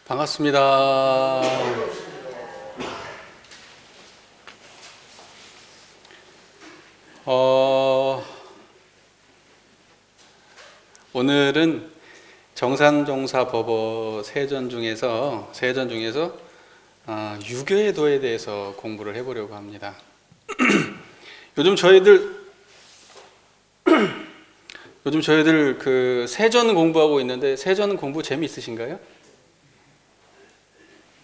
반갑습니다. 오늘은 정산종사법어 세전 중에서 유교의 도에 대해서 공부를 해보려고 합니다. 요즘 저희들 그 세전 공부하고 있는데, 세전 공부 재미있으신가요?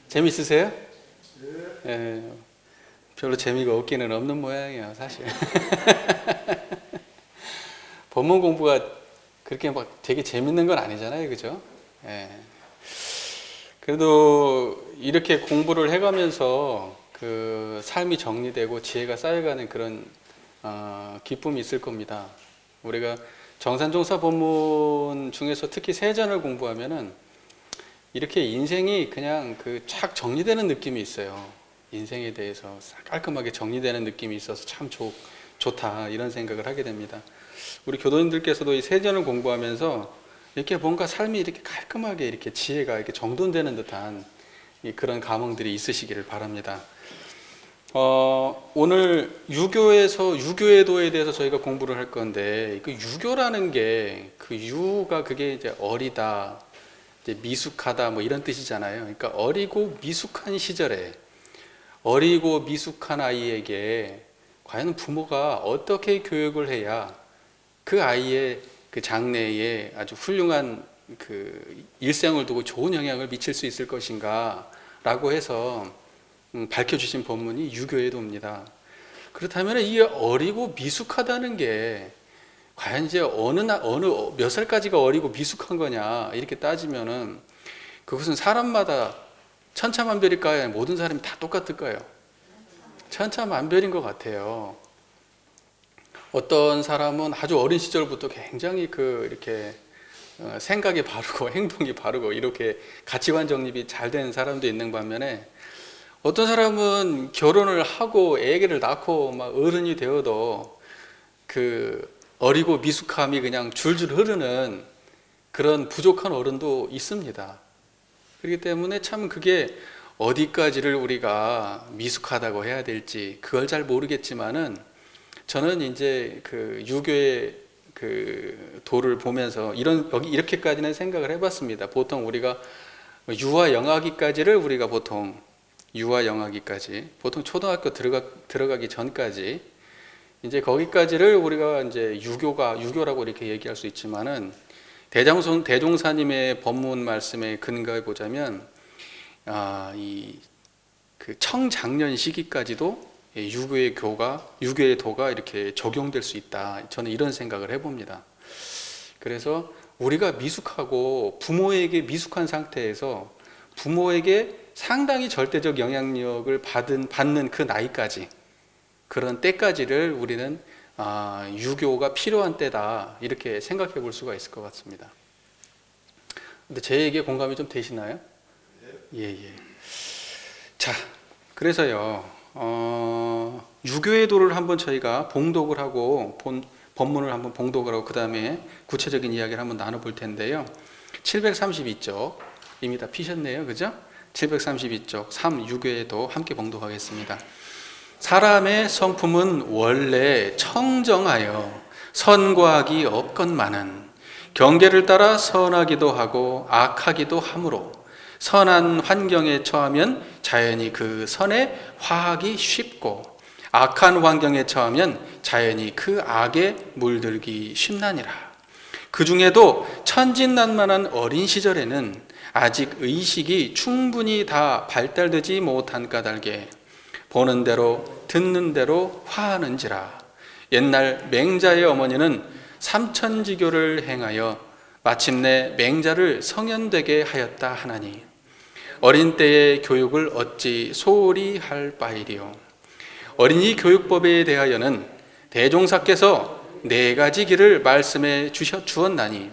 재미있으세요? 네. 별로 재미가 없기는 없는 모양이에요, 사실. 법문 공부가 그렇게 막 되게 재밌는 건 아니잖아요, 그죠? 예. 그래도 이렇게 공부를 해가면서 그 삶이 정리되고 지혜가 쌓여가는 그런 기쁨이 있을 겁니다. 우리가 정산종사 법문 중에서 특히 세전을 공부하면은 이렇게 인생이 그냥 그 쫙 정리되는 느낌이 있어요. 인생에 대해서 깔끔하게 정리되는 느낌이 있어서 참 좋다, 이런 생각을 하게 됩니다. 우리 교도님들께서도 이 세전을 공부하면서 이렇게 뭔가 삶이 이렇게 깔끔하게 이렇게 지혜가 이렇게 정돈되는 듯한 그런 감흥들이 있으시기를 바랍니다. 오늘 유교의 도에 대해서 저희가 공부를 할 건데, 그 유교라는 게 그 유가 그게 이제 어리다, 이제 미숙하다 뭐 이런 뜻이잖아요. 그러니까 어리고 미숙한 시절에 어리고 미숙한 아이에게 과연 부모가 어떻게 교육을 해야 그 아이의 그 장래에 아주 훌륭한 그 일생을 두고 좋은 영향을 미칠 수 있을 것인가 라고 해서 밝혀주신 법문이 유교의 도입니다. 그렇다면 이 어리고 미숙하다는 게 과연 이제 어느 몇 살까지가 어리고 미숙한 거냐 이렇게 따지면은 그것은 사람마다 천차만별일까요? 모든 사람이 다 똑같을까요? 천차만별인 것 같아요. 어떤 사람은 아주 어린 시절부터 굉장히 이렇게 생각이 바르고 행동이 바르고 이렇게 가치관 정립이 잘 된 사람도 있는 반면에, 어떤 사람은 결혼을 하고 아기를 낳고 막 어른이 되어도 그 어리고 미숙함이 그냥 줄줄 흐르는 그런 부족한 어른도 있습니다. 그렇기 때문에 참 그게 어디까지를 우리가 미숙하다고 해야 될지 그걸 잘 모르겠지만은, 저는 이제 그 유교의 그 도를 보면서 이렇게까지는 생각을 해봤습니다. 보통 우리가 유아 영아기까지를 우리가 보통 초등학교 들어가기 전까지 이제 거기까지를 우리가 이제 유교라고 이렇게 얘기할 수 있지만은, 대종사님의 법문 말씀에 근거해 보자면 이 그 청장년 시기까지도 유교의 도가 이렇게 적용될 수 있다. 저는 이런 생각을 해봅니다. 그래서 우리가 미숙하고 부모에게 미숙한 상태에서 부모에게 상당히 절대적 영향력을 받는 그 나이까지, 그런 때까지를 우리는 유교가 필요한 때다, 이렇게 생각해 볼 수가 있을 것 같습니다. 근데 제 얘기에 공감이 좀 되시나요? 예. 자, 그래서요, 유교의 도를 한번 저희가 봉독을 하고 법문을 한번 봉독을 하고 그 다음에 구체적인 이야기를 한번 나눠볼 텐데요. 732쪽 이미 다 피셨네요, 그죠? 732쪽 3 유교의 도 함께 봉독하겠습니다. 사람의 성품은 원래 청정하여 선과 악이 없건만은 경계를 따라 선하기도 하고 악하기도 하므로, 선한 환경에 처하면 자연히 그 선에 화하기 쉽고, 악한 환경에 처하면 자연히 그 악에 물들기 쉽나니라. 그 중에도 천진난만한 어린 시절에는 아직 의식이 충분히 다 발달되지 못한 까닭에 보는 대로 듣는 대로 화하는지라. 옛날 맹자의 어머니는 삼천지교를 행하여 마침내 맹자를 성현되게 하였다 하나니, 어린 때의 교육을 어찌 소홀히 할 바이리요. 어린이 교육법에 대하여는 대종사께서 4가지 길을 말씀해 주었나니,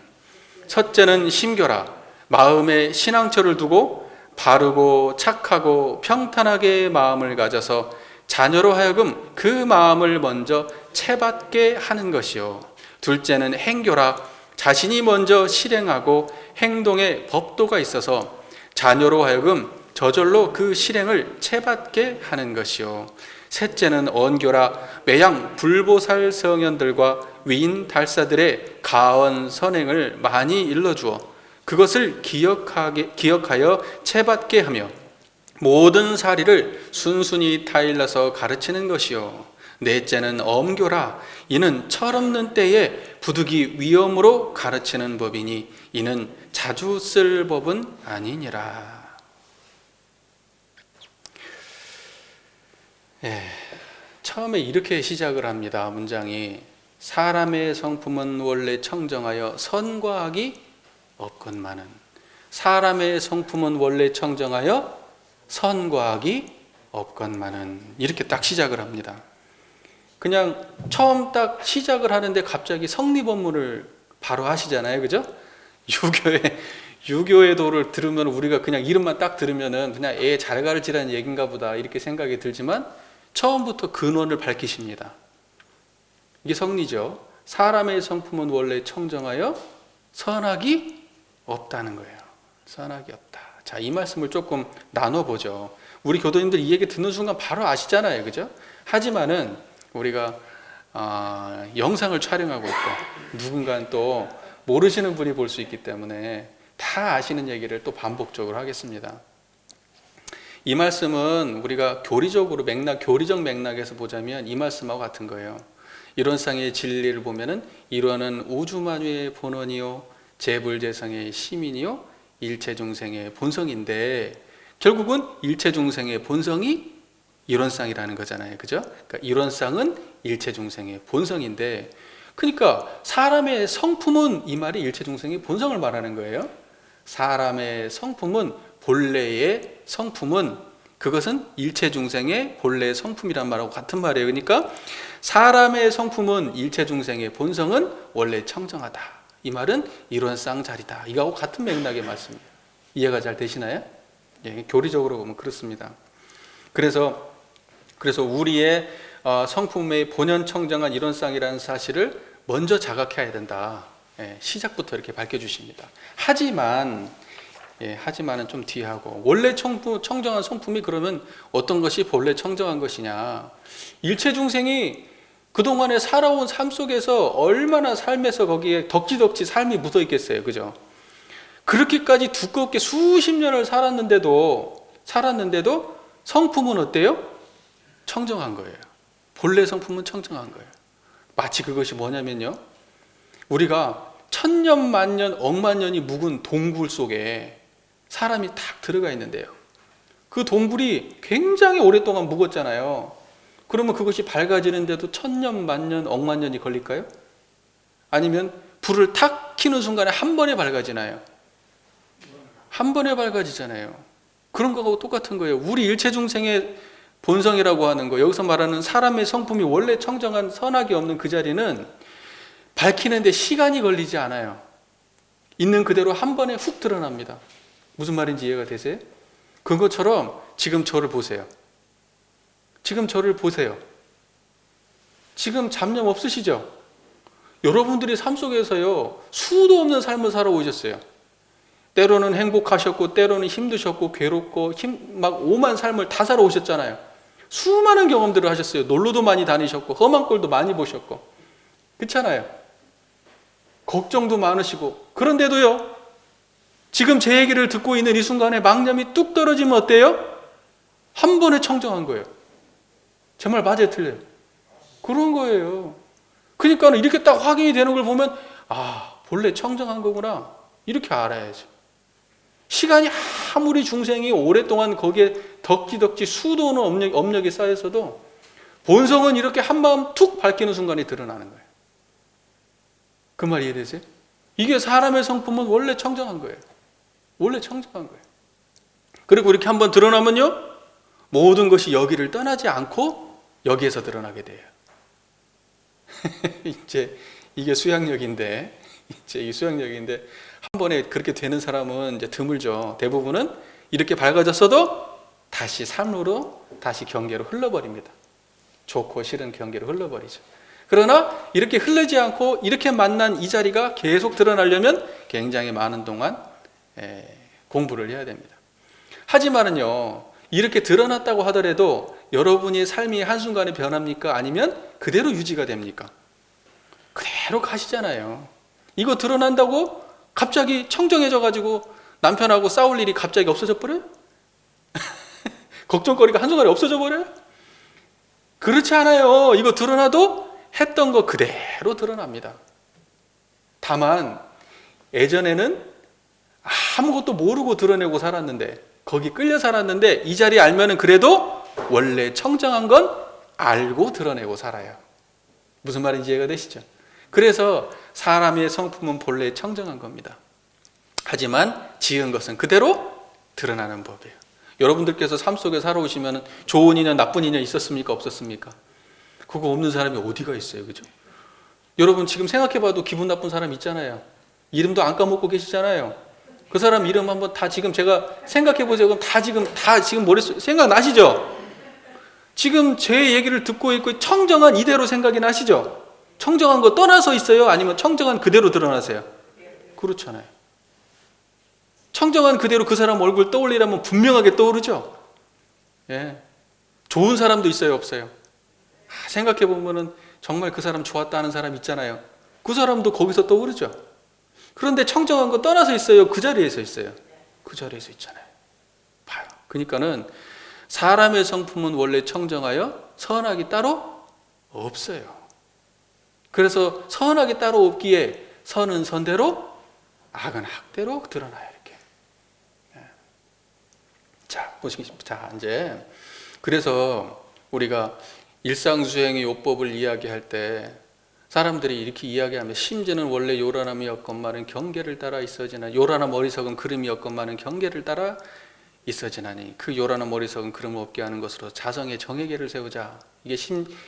첫째는 심교라. 마음에 신앙처를 두고 바르고 착하고 평탄하게 마음을 가져서 자녀로 하여금 그 마음을 먼저 채받게 하는 것이요. 둘째는 행교라. 자신이 먼저 실행하고 행동에 법도가 있어서 자녀로 하여금 저절로 그 실행을 채받게 하는 것이요. 셋째는 언교라 매양 불보살 성현들과 위인 달사들의 가언 선행을 많이 일러주어 그것을 기억하여 채받게 하며 모든 사리를 순순히 타일러서 가르치는 것이요. 넷째는 엄교라 이는 철없는 때에 부득이 위험으로 가르치는 법이니 이는 자주 쓸 법은 아니니라. 처음에 이렇게 시작을 합니다. 문장이 사람의 성품은 원래 청정하여 선과 악이 없건만은. 사람의 성품은 원래 청정하여 선과 악이 없건만은. 이렇게 딱 시작을 합니다. 그냥 처음 딱 시작을 하는데 갑자기 성리법문을 바로 하시잖아요. 그죠? 유교의 도를 들으면 우리가 그냥 이름만 딱 들으면은 그냥 애 잘 가르치라는 얘기인가 보다 이렇게 생각이 들지만 처음부터 근원을 밝히십니다. 이게 성리죠. 사람의 성품은 원래 청정하여 선악이 없다는 거예요. 선악이 없다. 자, 이 말씀을 조금 나눠보죠. 우리 교도님들 이 얘기 듣는 순간 바로 아시잖아요. 그죠? 하지만은 우리가 영상을 촬영하고 있고 누군가는 또 모르시는 분이 볼 수 있기 때문에 다 아시는 얘기를 또 반복적으로 하겠습니다. 이 말씀은 우리가 교리적 맥락에서 보자면 이 말씀하고 같은 거예요. 이론상의 진리를 보면은 이론은 우주만유의 본원이요 재불재성의 시민이요 일체중생의 본성인데 결국은 일체중생의 본성이 이론상이라는 거잖아요. 그죠? 그러니까 이론상은 일체중생의 본성인데 그러니까 사람의 성품은 이 말이 일체중생의 본성을 말하는 거예요. 사람의 성품은 본래의 성품은 그것은 일체중생의 본래의 성품이란 말하고 같은 말이에요. 그러니까 사람의 성품은 일체중생의 본성은 원래 청정하다. 이 말은 이론상자리다. 이거하고 같은 맥락의 말씀이에요. 이해가 잘 되시나요? 예, 교리적으로 보면 그렇습니다. 그래서 우리의 성품의 본연 청정한 이론상이라는 사실을 먼저 자각해야 된다. 예, 시작부터 이렇게 밝혀주십니다. 하지만은 좀 뒤하고 원래 청정한 성품이 그러면 어떤 것이 본래 청정한 것이냐? 일체중생이 그동안에 살아온 삶 속에서 얼마나 삶에서 거기에 덕지덕지 삶이 묻어 있겠어요. 그죠? 그렇게까지 두껍게 수십 년을 살았는데도 성품은 어때요? 청정한 거예요. 본래 성품은 청정한 거예요. 마치 그것이 뭐냐면요. 우리가 천년, 만년, 억만년이 묵은 동굴 속에 사람이 탁 들어가 있는데요. 그 동굴이 굉장히 오랫동안 묵었잖아요. 그러면 그것이 밝아지는데도 천년, 만년, 억만년이 걸릴까요? 아니면 불을 탁 켜는 순간에 한 번에 밝아지나요? 한 번에 밝아지잖아요. 그런 거하고 똑같은 거예요. 우리 일체중생의 본성이라고 하는 거, 여기서 말하는 사람의 성품이 원래 청정한 선악이 없는 그 자리는 밝히는데 시간이 걸리지 않아요. 있는 그대로 한 번에 훅 드러납니다. 무슨 말인지 이해가 되세요? 그것처럼 지금 저를 보세요. 지금 잡념 없으시죠? 여러분들이 삶 속에서요, 수도 없는 삶을 살아오셨어요. 때로는 행복하셨고, 때로는 힘드셨고, 괴롭고, 막 오만 삶을 다 살아오셨잖아요. 수많은 경험들을 하셨어요. 놀러도 많이 다니셨고, 험한 꼴도 많이 보셨고. 그렇잖아요. 걱정도 많으시고. 그런데도요, 지금 제 얘기를 듣고 있는 이 순간에 망념이 뚝 떨어지면 어때요? 한 번에 청정한 거예요. 제 말 맞아요, 틀려요? 그런 거예요. 그러니까 이렇게 딱 확인이 되는 걸 보면 본래 청정한 거구나. 이렇게 알아야죠. 시간이 아무리 중생이 오랫동안 거기에 덕지덕지 수도 없는 업력이 쌓여서도 본성은 이렇게 한마음 툭 밝히는 순간에 드러나는 거예요. 그 말 이해되세요? 이게 사람의 성품은 원래 청정한 거예요. 원래 청정한 거예요. 그리고 이렇게 한번 드러나면요, 모든 것이 여기를 떠나지 않고 여기에서 드러나게 돼요. 이제 이게 수양력인데 한 번에 그렇게 되는 사람은 이제 드물죠. 대부분은 이렇게 밝아졌어도 다시 삶으로, 다시 경계로 흘러버립니다. 좋고 싫은 경계로 흘러버리죠. 그러나 이렇게 흐르지 않고 이렇게 만난 이 자리가 계속 드러나려면 굉장히 많은 동안 공부를 해야 됩니다. 하지만은요, 이렇게 드러났다고 하더라도 여러분의 삶이 한순간에 변합니까? 아니면 그대로 유지가 됩니까? 그대로 가시잖아요. 이거 드러난다고 갑자기 청정해져가지고 남편하고 싸울 일이 갑자기 없어져 버려요? 걱정거리가 한순간에 없어져 버려요? 그렇지 않아요. 이거 드러나도 했던 거 그대로 드러납니다. 다만 예전에는 아무것도 모르고 드러내고 살았는데, 거기 끌려 살았는데, 이 자리에 알면은 그래도 원래 청정한 건 알고 드러내고 살아요. 무슨 말인지 이해가 되시죠? 그래서 사람의 성품은 본래 청정한 겁니다. 하지만 지은 것은 그대로 드러나는 법이에요. 여러분들께서 삶 속에 살아오시면 좋은 인연, 나쁜 인연 있었습니까? 없었습니까? 그거 없는 사람이 어디가 있어요, 그죠? 여러분 지금 생각해봐도 기분 나쁜 사람 있잖아요. 이름도 안 까먹고 계시잖아요. 그 사람 이름 한번 다 지금 제가 생각해보세요. 그럼 다 지금 머릿속에 생각나시죠? 지금 제 얘기를 듣고 있고 청정한 이대로 생각이 나시죠? 청정한 거 떠나서 있어요? 아니면 청정한 그대로 드러나세요? 그렇잖아요. 청정한 그대로 그 사람 얼굴 떠올리라면 분명하게 떠오르죠? 예. 좋은 사람도 있어요, 없어요? 생각해보면은 정말 그 사람 좋았다 하는 사람 있잖아요. 그 사람도 거기서 떠오르죠? 그런데 청정한 거 떠나서 있어요? 그 자리에서 있어요? 그 자리에서 있잖아요. 봐요. 그러니까는 사람의 성품은 원래 청정하여 선악이 따로 없어요. 그래서 선악이 따로 없기에 선은 선대로 악은 악대로 드러나요. 이렇게. 자, 보시겠습니다. 자, 이제 그래서 우리가 일상수행의 요법을 이야기할 때 사람들이 이렇게 이야기하면 심지는 원래 요란함이었건만은 경계를 따라 있어지나 요란함 어리석은 그름이었건만은 경계를 따라 있어지나니 그 요란함 어리석은 그름을 없게 하는 것으로 자성의 정의계를 세우자. 이게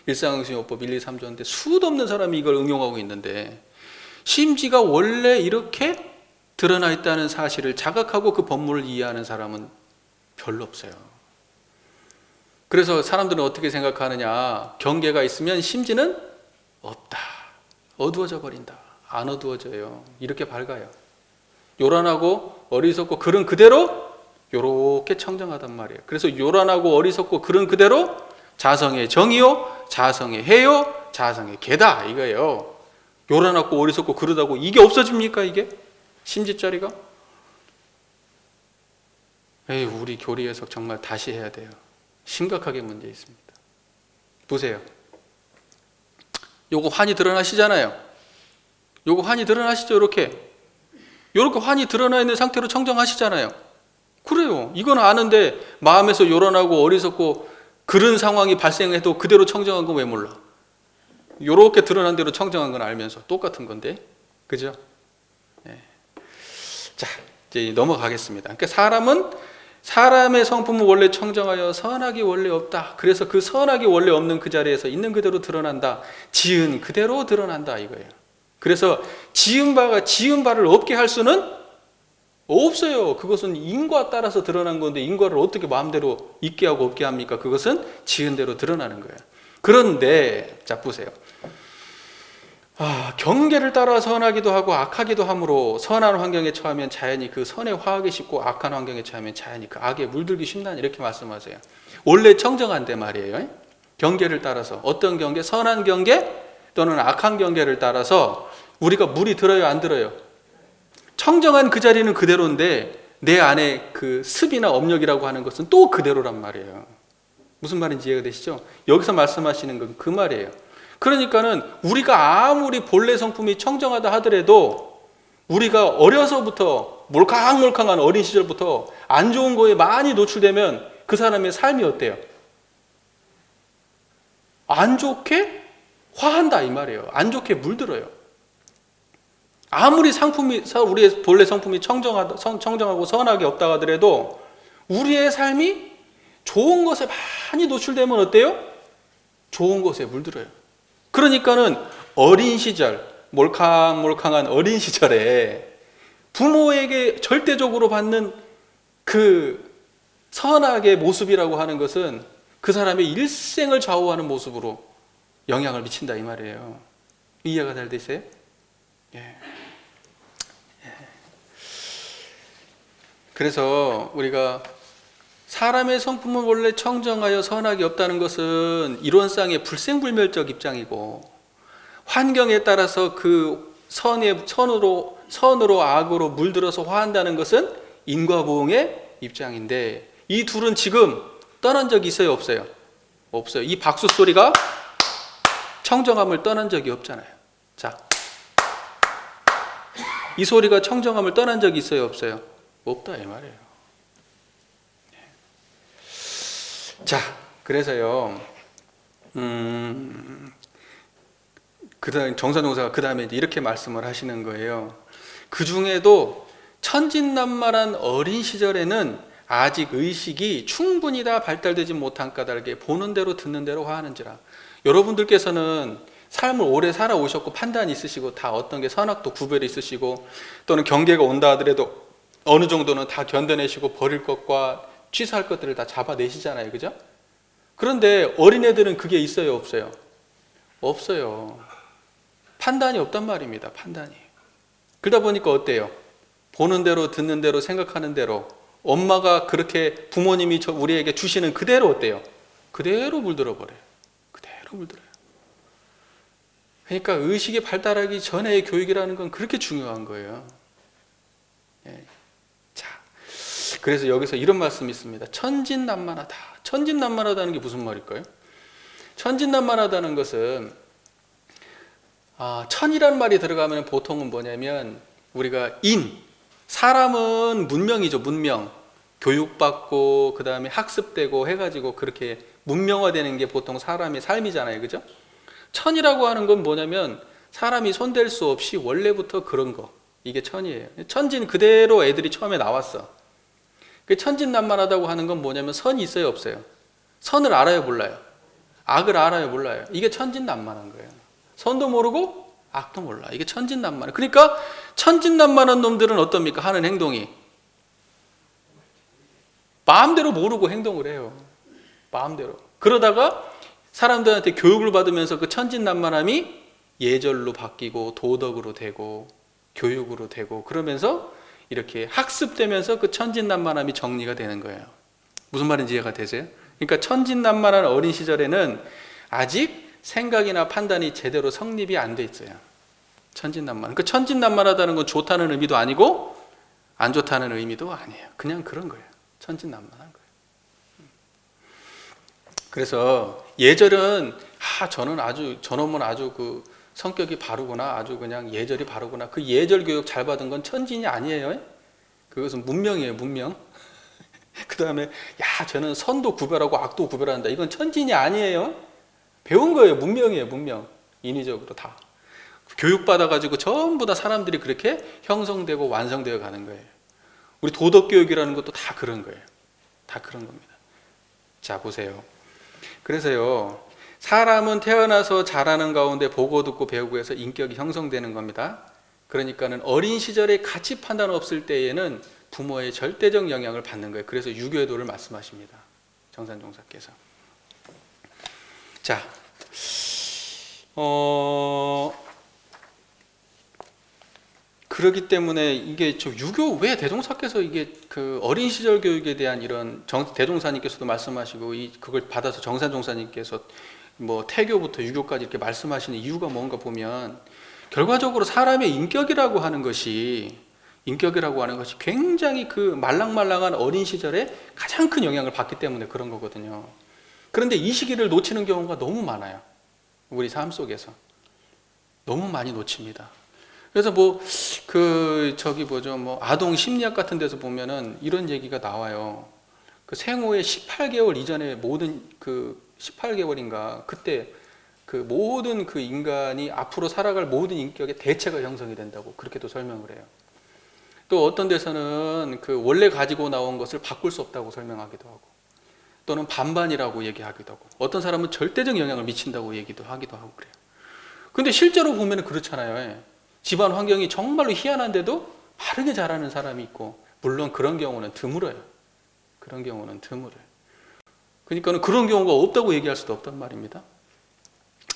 일상수행요법 1, 2, 3조인데 수도 없는 사람이 이걸 응용하고 있는데 심지가 원래 이렇게 드러나 있다는 사실을 자각하고 그 법문을 이해하는 사람은 별로 없어요. 그래서 사람들은 어떻게 생각하느냐, 경계가 있으면 심지는 없다, 어두워져 버린다. 안 어두워져요. 이렇게 밝아요. 요란하고 어리석고 그런 그대로 요렇게 청정하단 말이에요. 그래서 요란하고 어리석고 그런 그대로 자성의 정의요, 자성의 해요, 자성의 개다 이거예요. 요란하고 어리석고 그러다고 이게 없어집니까? 이게 심지자리가? 에이, 우리 교리 해석 정말 다시 해야 돼요. 심각하게 문제 있습니다. 보세요. 요거 환히 드러나시잖아요. 요거 환히 드러나시죠? 이렇게 환히 드러나 있는 상태로 청정하시잖아요. 그래요. 이건 아는데 마음에서 요란하고 어리석고 그런 상황이 발생해도 그대로 청정한 건 왜 몰라? 요렇게 드러난 대로 청정한 건 알면서 똑같은 건데, 그죠? 네. 자, 이제 넘어가겠습니다. 그러니까 사람의 성품은 원래 청정하여 선악이 원래 없다. 그래서 그 선악이 원래 없는 그 자리에서 있는 그대로 드러난다. 지은 그대로 드러난다 이거예요. 그래서 지은 바를 없게 할 수는 없어요. 그것은 인과 따라서 드러난 건데 인과를 어떻게 마음대로 있게 하고 없게 합니까? 그것은 지은 대로 드러나는 거예요. 그런데 자 보세요. 경계를 따라 선하기도 하고 악하기도 하므로 선한 환경에 처하면 자연히 그 선에 화하기 쉽고 악한 환경에 처하면 자연히 그 악에 물들기 쉽다 이렇게 말씀하세요. 원래 청정한데 말이에요. 경계를 따라서 어떤 경계? 선한 경계 또는 악한 경계를 따라서 우리가 물이 들어요 안 들어요? 청정한 그 자리는 그대로인데 내 안에 그 습이나 업력이라고 하는 것은 또 그대로란 말이에요. 무슨 말인지 이해가 되시죠? 여기서 말씀하시는 건 그 말이에요. 그러니까는 우리가 아무리 본래 성품이 청정하다 하더라도 우리가 어려서부터 몰캉몰캉한 어린 시절부터 안 좋은 거에 많이 노출되면 그 사람의 삶이 어때요? 안 좋게 화한다 이 말이에요. 안 좋게 물들어요. 아무리 우리의 본래 성품이 청정하고 선하게 없다 하더라도 우리의 삶이 좋은 것에 많이 노출되면 어때요? 좋은 것에 물들어요. 그러니까는 어린 시절, 몰캉몰캉한 어린 시절에 부모에게 절대적으로 받는 그 선악의 모습이라고 하는 것은 그 사람의 일생을 좌우하는 모습으로 영향을 미친다 이 말이에요. 이해가 잘 되세요? 예. 그래서 우리가 사람의 성품은 원래 청정하여 선악이 없다는 것은 이론상의 불생불멸적 입장이고, 환경에 따라서 그 선으로 악으로 물들어서 화한다는 것은 인과보응의 입장인데, 이 둘은 지금 떠난 적이 있어요, 없어요? 없어요. 이 박수 소리가 청정함을 떠난 적이 없잖아요. 자, 이 소리가 청정함을 떠난 적이 있어요, 없어요? 없다 이 말이에요. 자, 그래서요, 그다음 정사동사가 그 다음에 이렇게 말씀을 하시는 거예요. 그 중에도 천진난만한 어린 시절에는 아직 의식이 충분히 다 발달되지 못한 까닭에 보는 대로 듣는 대로 화하는지라. 여러분들께서는 삶을 오래 살아오셨고 판단이 있으시고 다 어떤 게 선악도 구별이 있으시고, 또는 경계가 온다 하더라도 어느 정도는 다 견뎌내시고 버릴 것과 취소할 것들을 다 잡아내시잖아요, 그죠? 그런데 어린애들은 그게 있어요, 없어요? 없어요. 판단이 없단 말입니다. 판단이. 그러다 보니까 어때요? 보는 대로 듣는 대로 생각하는 대로, 엄마가 그렇게 부모님이 우리에게 주시는 그대로 어때요? 그대로 물들어 버려요. 그대로 물들어요. 그러니까 의식이 발달하기 전의 교육이라는 건 그렇게 중요한 거예요. 예. 자, 그래서 여기서 이런 말씀이 있습니다. 천진난만하다. 천진난만하다는 게 무슨 말일까요? 천진난만하다는 것은, 천이라는 말이 들어가면 보통은 뭐냐면, 우리가 사람은 문명이죠, 문명. 교육받고 그 다음에 학습되고 해가지고 그렇게 문명화되는 게 보통 사람의 삶이잖아요, 그죠? 천이라고 하는 건 뭐냐면 사람이 손댈 수 없이 원래부터 그런 거, 이게 천이에요. 천진 그대로 애들이 처음에 나왔어. 천진난만하다고 하는 건 뭐냐면 선이 있어요, 없어요? 선을 알아요, 몰라요? 악을 알아요, 몰라요? 이게 천진난만한 거예요. 선도 모르고 악도 몰라. 이게 천진난만. 그러니까 천진난만한 놈들은 어떻습니까? 하는 행동이 마음대로 모르고 행동을 해요. 마음대로. 그러다가 사람들한테 교육을 받으면서 그 천진난만함이 예절로 바뀌고 도덕으로 되고 교육으로 되고, 그러면서 이렇게 학습되면서 그 천진난만함이 정리가 되는 거예요. 무슨 말인지 이해가 되세요? 그러니까 천진난만한 어린 시절에는 아직 생각이나 판단이 제대로 성립이 안 돼 있어요. 천진난만. 그 천진난만하다는 건 좋다는 의미도 아니고 안 좋다는 의미도 아니에요. 그냥 그런 거예요. 천진난만한 거예요. 그래서 예절은 저놈은 아주 그 성격이 바르구나, 아주 그냥 예절이 바르구나. 그 예절 교육 잘 받은 건 천진이 아니에요. 그것은 문명이에요, 문명. 그 다음에 저는 선도 구별하고 악도 구별한다. 이건 천진이 아니에요. 배운 거예요. 문명이에요, 문명. 인위적으로 다. 교육받아가지고 전부 다 사람들이 그렇게 형성되고 완성되어 가는 거예요. 우리 도덕교육이라는 것도 다 그런 거예요. 다 그런 겁니다. 자, 보세요. 그래서요, 사람은 태어나서 자라는 가운데 보고 듣고 배우고 해서 인격이 형성되는 겁니다. 그러니까는 어린 시절에 가치 판단 없을 때에는 부모의 절대적 영향을 받는 거예요. 그래서 유교의 도를 말씀하십니다. 정산종사께서. 자, 그렇기 때문에 이게 유교 왜 대종사께서 이게 그 어린 시절 교육에 대한 이런 대종사님께서도 말씀하시고 그걸 받아서 정산종사님께서 뭐 태교부터 유교까지 이렇게 말씀하시는 이유가 뭔가 보면, 결과적으로 사람의 인격이라고 하는 것이 굉장히 그 말랑말랑한 어린 시절에 가장 큰 영향을 받기 때문에 그런 거거든요. 그런데 이 시기를 놓치는 경우가 너무 많아요. 우리 삶 속에서 너무 많이 놓칩니다. 그래서 아동 심리학 같은 데서 보면은 이런 얘기가 나와요. 그 생후의 18개월 이전에 모든 18개월인가 그때 그 모든 그 인간이 앞으로 살아갈 모든 인격의 대체가 형성이 된다고 그렇게도 설명을 해요. 또 어떤 데서는 그 원래 가지고 나온 것을 바꿀 수 없다고 설명하기도 하고, 또는 반반이라고 얘기하기도 하고, 어떤 사람은 절대적 영향을 미친다고 얘기도 하기도 하고 그래요. 근데 실제로 보면 그렇잖아요. 집안 환경이 정말로 희한한데도 바르게 자라는 사람이 있고, 물론 그런 경우는 드물어요. 그러니까 그런 경우가 없다고 얘기할 수도 없단 말입니다.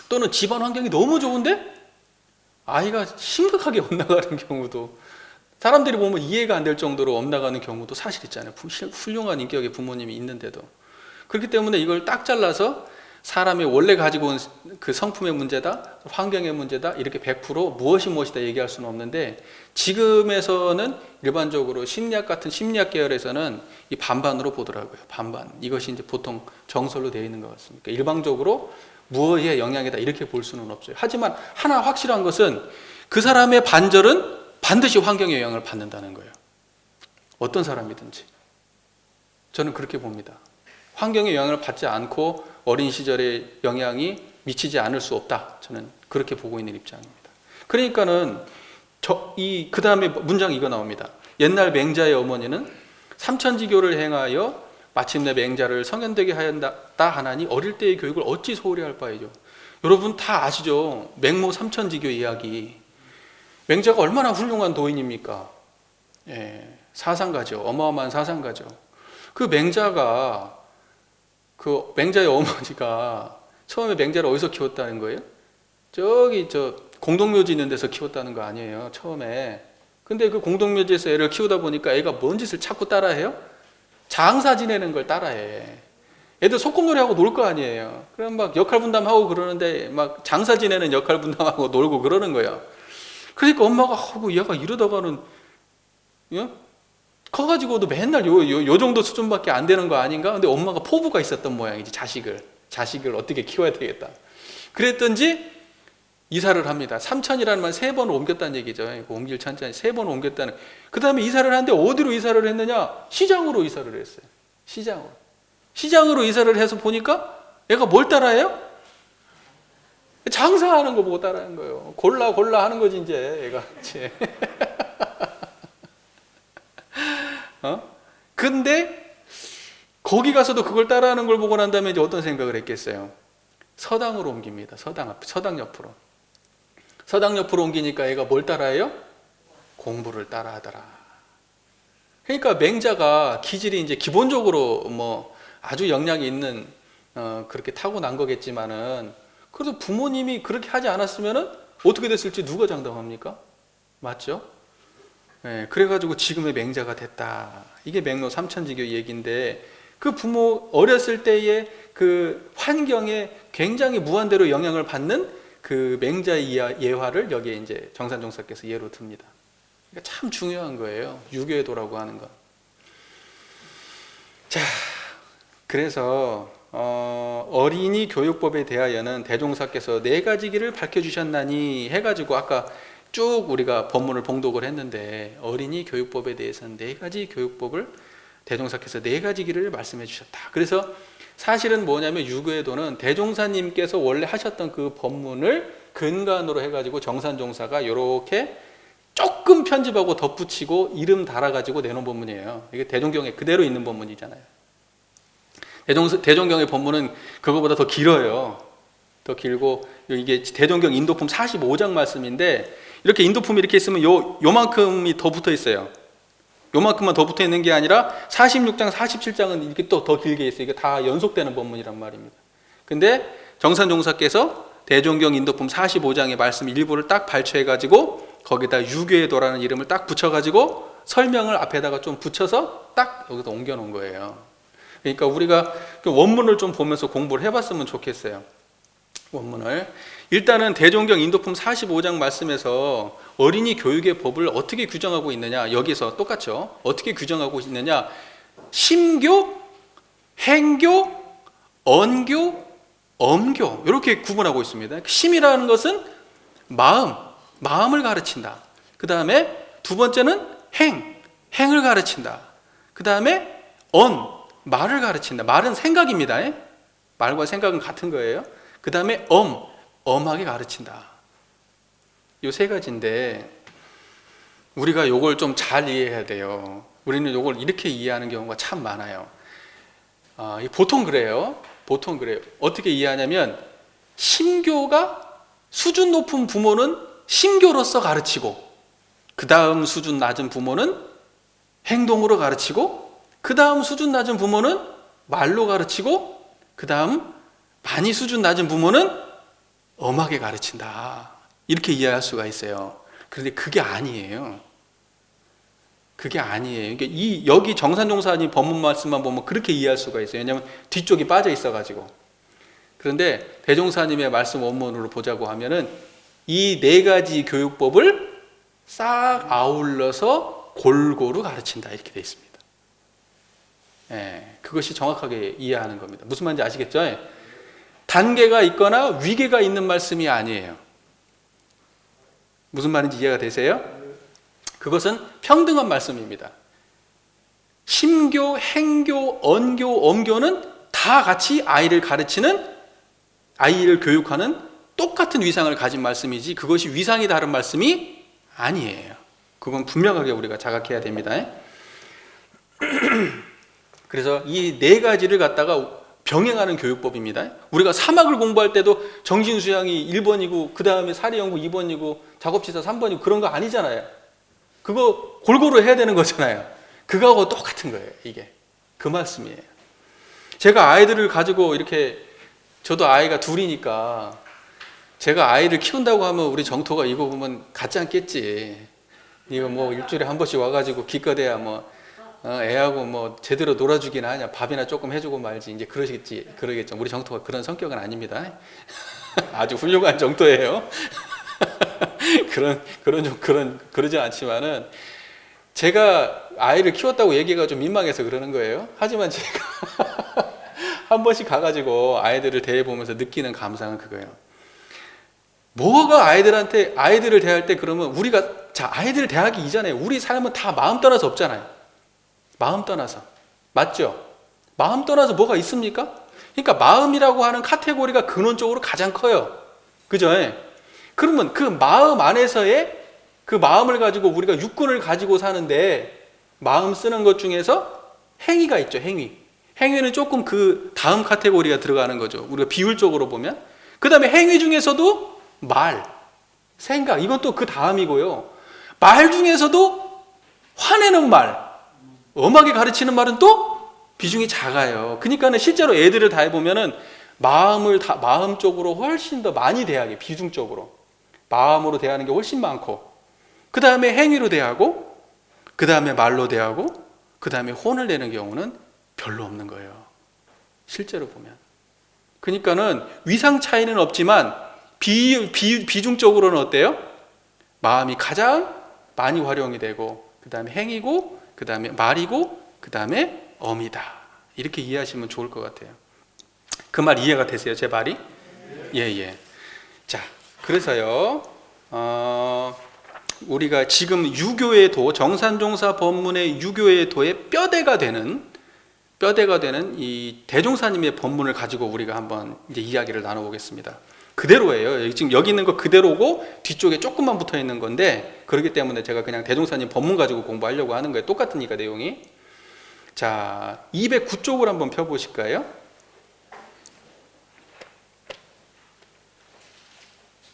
또는 집안 환경이 너무 좋은데 아이가 심각하게 엇나가는 경우도 사람들이 보면 이해가 안 될 정도로 엇나가는 경우도 사실 있잖아요. 훌륭한 인격의 부모님이 있는데도. 그렇기 때문에 이걸 딱 잘라서 사람이 원래 가지고 온 그 성품의 문제다, 환경의 문제다, 이렇게 100% 무엇이다 얘기할 수는 없는데, 지금에서는 일반적으로 심리학 같은 심리학 계열에서는 이 반반으로 보더라고요. 반반. 이것이 이제 보통 정설로 되어 있는 것 같습니다. 일방적으로 무엇의 영향이다 이렇게 볼 수는 없어요. 하지만 하나 확실한 것은 그 사람의 반절은 반드시 환경의 영향을 받는다는 거예요. 어떤 사람이든지. 저는 그렇게 봅니다. 환경의 영향을 받지 않고 어린 시절의 영향이 미치지 않을 수 없다. 저는 그렇게 보고 있는 입장입니다. 그러니까는 그 다음에 문장 이거 나옵니다. 옛날 맹자의 어머니는 삼천지교를 행하여 마침내 맹자를 성현되게 하였다 하나니 어릴 때의 교육을 어찌 소홀히 할 바이죠. 여러분 다 아시죠? 맹모 삼천지교 이야기. 맹자가 얼마나 훌륭한 도인입니까? 예, 사상가죠. 어마어마한 사상가죠. 그 맹자의 어머니가 처음에 맹자를 어디서 키웠다는 거예요? 저 공동묘지 있는 데서 키웠다는 거 아니에요, 처음에. 근데 그 공동묘지에서 애를 키우다 보니까 애가 뭔 짓을 자꾸 따라해요? 장사 지내는 걸 따라해. 애들 소꿉놀이하고 놀 거 아니에요. 그럼 막 역할 분담하고 그러는데 막 장사 지내는 역할 분담하고 놀고 그러는 거예요. 그러니까 엄마가 얘가 이러다가는 커가지고도 맨날 요 정도 수준밖에 안 되는 거 아닌가? 근데 엄마가 포부가 있었던 모양이지. 자식을 어떻게 키워야 되겠다. 그랬던지 이사를 합니다. 삼천이라는 말 3번 옮겼다는 얘기죠. 옮길 천지 아니 3번 옮겼다는. 그 다음에 이사를 하는데 어디로 이사를 했느냐? 시장으로 이사를 했어요. 시장으로 이사를 해서 보니까 애가 뭘 따라해요? 장사하는 거 보고 따라하는 거예요. 골라 하는 거지 이제 애가. 근데 거기 가서도 그걸 따라하는 걸 보고 난 다음에 이제 어떤 생각을 했겠어요? 서당으로 옮깁니다. 서당 옆으로. 서당 옆으로 옮기니까 애가 뭘 따라해요? 공부를 따라하더라. 그러니까 맹자가 기질이 이제 기본적으로 뭐 아주 역량이 있는 그렇게 타고난 거겠지만은, 그래도 부모님이 그렇게 하지 않았으면은 어떻게 됐을지 누가 장담합니까? 맞죠? 네, 그래가지고 지금의 맹자가 됐다. 이게 맹로 삼천지교 얘기인데, 그 부모 어렸을 때의 그 환경에 굉장히 무한대로 영향을 받는 그 맹자의 예화를 여기에 이제 정산종사께서 예로 듭니다. 그러니까 참 중요한 거예요. 유교도라고 하는 건. 자, 그래서 어린이 교육법에 대하여는 대종사께서 4가지 길을 밝혀주셨나니 해가지고 아까 쭉 우리가 본문을 봉독을 했는데, 어린이 교육법에 대해서는 4가지 교육법을 대종사께서 4가지 길을 말씀해 주셨다. 그래서 사실은 뭐냐면 유교에도는 대종사님께서 원래 하셨던 그 법문을 근간으로 해가지고 정산종사가 이렇게 조금 편집하고 덧붙이고 이름 달아가지고 내놓은 본문이에요. 이게 대종경에 그대로 있는 본문이잖아요. 대종경의 본문은 그거보다 더 길어요. 더 길고, 이게 대종경 인도품 45장 말씀인데, 이렇게 인도품이 이렇게 있으면 요만큼이 더 붙어 있어요. 요만큼만 더 붙어 있는 게 아니라 46장, 47장은 이렇게 또 더 길게 있어요. 이게 다 연속되는 본문이란 말입니다. 근데 정산종사께서 대종경 인도품 45장의 말씀 일부를 딱 발췌해가지고 거기다 유교도라는 이름을 딱 붙여가지고 설명을 앞에다가 좀 붙여서 딱 여기다 옮겨놓은 거예요. 그러니까 우리가 그 원문을 좀 보면서 공부를 해봤으면 좋겠어요. 원문을. 일단은 대종경 인도품 45장 말씀에서 어린이 교육의 법을 어떻게 규정하고 있느냐, 여기서 똑같죠. 어떻게 규정하고 있느냐, 심교, 행교, 언교, 엄교, 이렇게 구분하고 있습니다. 심이라는 것은 마음을 가르친다. 그 다음에 두 번째는 행을 가르친다. 그 다음에 말을 가르친다. 말은 생각입니다. 말과 생각은 같은 거예요. 그 다음에 엄하게 가르친다. 이 3가지인데 우리가 요걸 좀 잘 이해해야 돼요. 우리는 요걸 이렇게 이해하는 경우가 참 많아요. 보통 그래요. 어떻게 이해하냐면, 심교가 수준 높은 부모는 심교로서 가르치고, 그 다음 수준 낮은 부모는 행동으로 가르치고, 그 다음 수준 낮은 부모는 말로 가르치고, 그 다음 많이 수준 낮은 부모는 엄하게 가르친다. 이렇게 이해할 수가 있어요. 그런데 그게 아니에요. 그게 아니에요. 그러니까 여기 정산종사님 법문 말씀만 보면 그렇게 이해할 수가 있어요. 왜냐하면 뒤쪽이 빠져 있어가지고. 그런데 대종사님의 말씀 원문으로 보자고 하면은 이 네 가지 교육법을 싹 아울러서 골고루 가르친다 이렇게 되어 있습니다. 예, 그것이 정확하게 이해하는 겁니다. 무슨 말인지 아시겠죠? 예. 단계가 있거나 위계가 있는 말씀이 아니에요. 무슨 말인지 이해가 되세요? 그것은 평등한 말씀입니다. 심교, 행교, 언교, 엄교는 다 같이 아이를 가르치는, 아이를 교육하는 똑같은 위상을 가진 말씀이지 그것이 위상이 다른 말씀이 아니에요. 그건 분명하게 우리가 자각해야 됩니다. 그래서 이 네 가지를 갖다가 병행하는 교육법입니다. 우리가 사막을 공부할 때도 정신수양이 1번이고 그 다음에 사리연구 2번이고 작업치사 3번이고 그런 거 아니잖아요. 그거 골고루 해야 되는 거잖아요. 그거하고 똑같은 거예요. 이게 그 말씀이에요. 제가 아이들을 가지고 이렇게, 저도 아이가 둘이니까 제가 아이를 키운다고 하면 우리 정토가 이거 보면 같지 않겠지. 이거 뭐 일주일에 한 번씩 와가지고 기껏해야 뭐 애하고 뭐 제대로 놀아주기나 하냐, 밥이나 조금 해주고 말지, 이제 그러겠죠. 우리 정토가 그런 성격은 아닙니다. 아주 훌륭한 정토예요. 그러지 않지만은 제가 아이를 키웠다고 얘기가 좀 민망해서 그러는 거예요. 하지만 제가 한 번씩 가가지고 아이들을 대해보면서 느끼는 감상은 그거예요. 뭐가 아이들을 대할 때 그러면 우리가, 아이들을 대하기 이전에 우리 삶은 다 마음 떠나서 없잖아요. 마음 떠나서. 맞죠? 마음 떠나서 뭐가 있습니까? 그러니까 마음이라고 하는 카테고리가 근원적으로 가장 커요. 그죠? 그러면 그 마음 안에서의 그 마음을 가지고 우리가 육군을 가지고 사는데 마음 쓰는 것 중에서 행위가 있죠. 행위는 조금 그 다음 카테고리가 들어가는 거죠. 우리가 비율적으로 보면. 그 다음에 행위 중에서도 말, 생각, 이건 또 그 다음이고요. 말 중에서도 화내는 말, 엄하게 가르치는 말은 또 비중이 작아요. 그러니까는 실제로 애들을 다 해보면은 마음 쪽으로 훨씬 더 많이 대하게, 비중적으로 마음으로 대하는 게 훨씬 많고, 그 다음에 행위로 대하고, 그 다음에 말로 대하고, 그 다음에 혼을 내는 경우는 별로 없는 거예요. 실제로 보면. 그러니까는 위상 차이는 없지만 비중적으로는 어때요? 마음이 가장 많이 활용이 되고, 그 다음에 행위고, 그 다음에 말이고, 그 다음에 엄이다. 이렇게 이해하시면 좋을 것 같아요. 그 말 이해가 되세요? 제 말이? 예. 자, 그래서요, 우리가 지금 유교의 도, 정산종사 법문의 유교의 도의 뼈대가 되는 이 대종사님의 법문을 가지고 우리가 한번 이제 이야기를 나눠보겠습니다. 그대로예요. 지금 여기 있는 거 그대로고 뒤쪽에 조금만 붙어 있는 건데, 그렇기 때문에 제가 그냥 대종사님 법문 가지고 공부하려고 하는 거예요. 똑같으니까 내용이. 자, 209쪽을 한번 펴보실까요?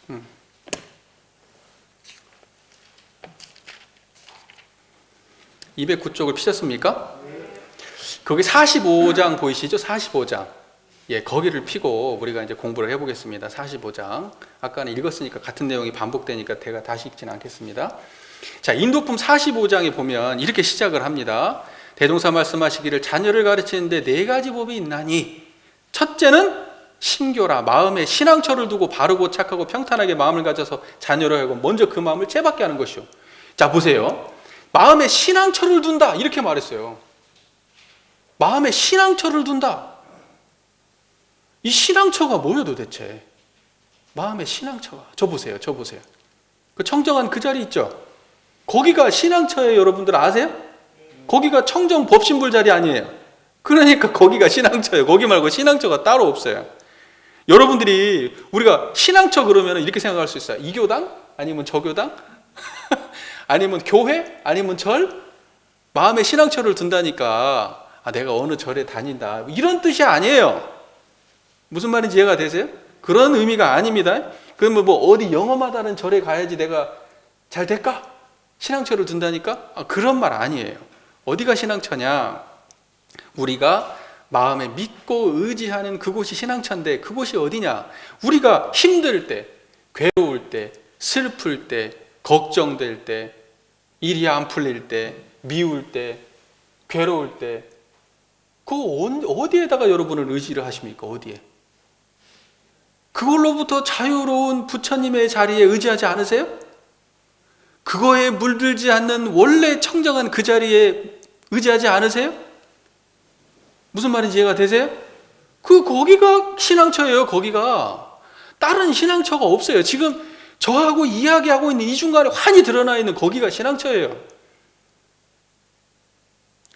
음. 209쪽을 피셨습니까? 거기 45장 보이시죠? 45장. 예, 거기를 피고 우리가 이제 공부를 해보겠습니다. 45장. 아까는 읽었으니까 같은 내용이 반복되니까 제가 다시 읽지는 않겠습니다. 자, 인도품 45장에 보면 이렇게 시작을 합니다. 대종사 말씀하시기를 자녀를 가르치는데 네 가지 법이 있나니, 첫째는 신교라, 마음에 신앙처를 두고 바르고 착하고 평탄하게 마음을 가져서 자녀를 하고 먼저 그 마음을 채받게 하는 것이요. 자, 보세요. 마음에 신앙처를 둔다 이렇게 말했어요. 마음에 신앙처를 둔다. 이 신앙처가 뭐예요 도대체? 마음의 신앙처가. 저 보세요. 그 청정한 그 자리 있죠? 거기가 신앙처예요. 여러분들 아세요? 거기가 청정 법신불 자리 아니에요. 그러니까 거기가 신앙처예요. 거기 말고 신앙처가 따로 없어요. 여러분들이 우리가 신앙처 그러면 이렇게 생각할 수 있어요. 이교당? 아니면 저교당? 아니면 교회? 아니면 절? 마음에 신앙처를 둔다니까 내가 어느 절에 다닌다 이런 뜻이 아니에요. 무슨 말인지 이해가 되세요? 그런 의미가 아닙니다. 그러면 뭐 어디 영험하다는 절에 가야지 내가 잘 될까? 신앙처를 둔다니까? 그런 말 아니에요. 어디가 신앙처냐? 우리가 마음에 믿고 의지하는 그곳이 신앙처인데, 그곳이 어디냐? 우리가 힘들 때, 괴로울 때, 슬플 때, 걱정될 때, 일이 안 풀릴 때, 미울 때, 괴로울 때, 어디에다가 여러분을 의지를 하십니까? 어디에? 그걸로부터 자유로운 부처님의 자리에 의지하지 않으세요? 그거에 물들지 않는 원래 청정한 그 자리에 의지하지 않으세요? 무슨 말인지 이해가 되세요? 거기가 신앙처예요. 거기가 다른 신앙처가 없어요. 지금 저하고 이야기하고 있는 이 중간에 환히 드러나 있는 거기가 신앙처예요.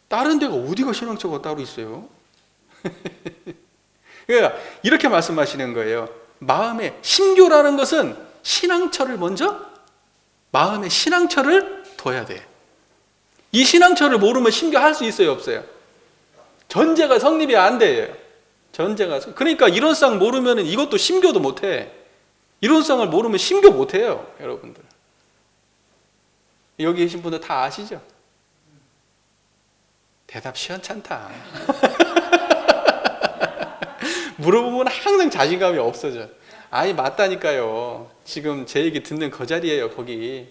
다른 데가 어디가 신앙처가 따로 있어요? 그러니까 이렇게 말씀하시는 거예요. 마음에 심교라는 것은 신앙처를 먼저 마음에 신앙처를 둬야 돼. 이 신앙처를 모르면 심교할 수 있어요, 없어요? 전제가 성립이 안 돼요. 그러니까 이론상 모르면 이것도 심교도 못해. 이론상을 모르면 심교 못해요, 여러분들. 여기 계신 분들 다 아시죠? 대답 시원찮다. 물어보면 항상 자신감이 없어져. 아니 맞다니까요. 지금 제 얘기 듣는 그 자리예요. 거기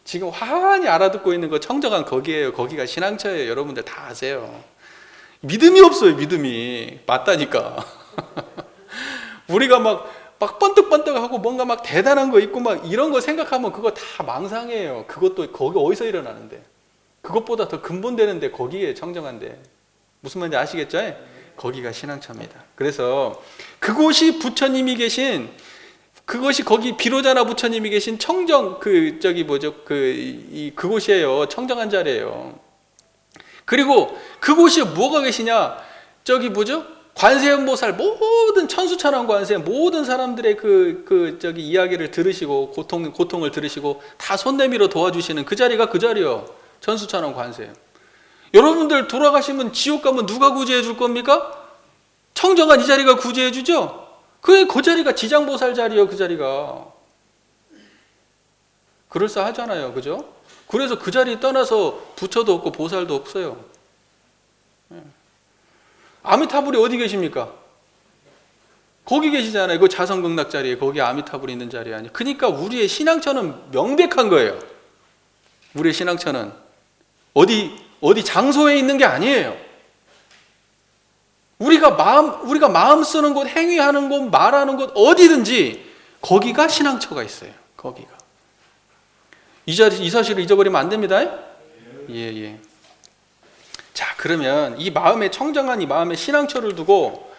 지금 환히 알아듣고 있는 거 청정한 거기에요. 거기가 신앙처예요. 여러분들 다 아세요. 믿음이 없어요. 믿음이 맞다니까. 우리가 막 번뜩번뜩하고 뭔가 막 대단한 거 있고 막 이런 거 생각하면 그거 다 망상이에요. 그것도 거기 어디서 일어나는데? 그것보다 더 근본되는데 거기에 청정한데. 무슨 말인지 아시겠죠? 거기가 신앙처입니다. 그래서 그곳이 부처님이 계신, 그것이 거기 비로자나 부처님이 계신 청정 그곳이에요. 청정한 자리예요. 그리고 그곳이 뭐가 계시냐? 관세음보살 모든 천수천왕 관세 모든 사람들의 이야기를 들으시고 고통을 들으시고 다 손 내밀어 도와주시는 그 자리가 그 자리요. 천수천왕 관세. 여러분들 돌아가시면 지옥 가면 누가 구제해 줄 겁니까? 청정한 이 자리가 구제해 주죠? 그 자리가 지장보살 자리요, 그 자리가. 그럴싸하잖아요, 그죠? 그래서 그 자리 떠나서 부처도 없고 보살도 없어요. 아미타불이 어디 계십니까? 거기 계시잖아요. 그 자성극락 자리에 거기 아미타불이 있는 자리 아니에요. 그러니까 우리의 신앙처는 명백한 거예요. 우리의 신앙처는 어디 장소에 있는 게 아니에요. 우리가 마음 쓰는 곳, 행위하는 곳, 말하는 곳 어디든지 거기가 신앙처가 있어요. 거기가. 이 사실을 잊어버리면 안 됩니다. 예. 자, 그러면 이 마음에 청정한 이 마음에 신앙처를 두고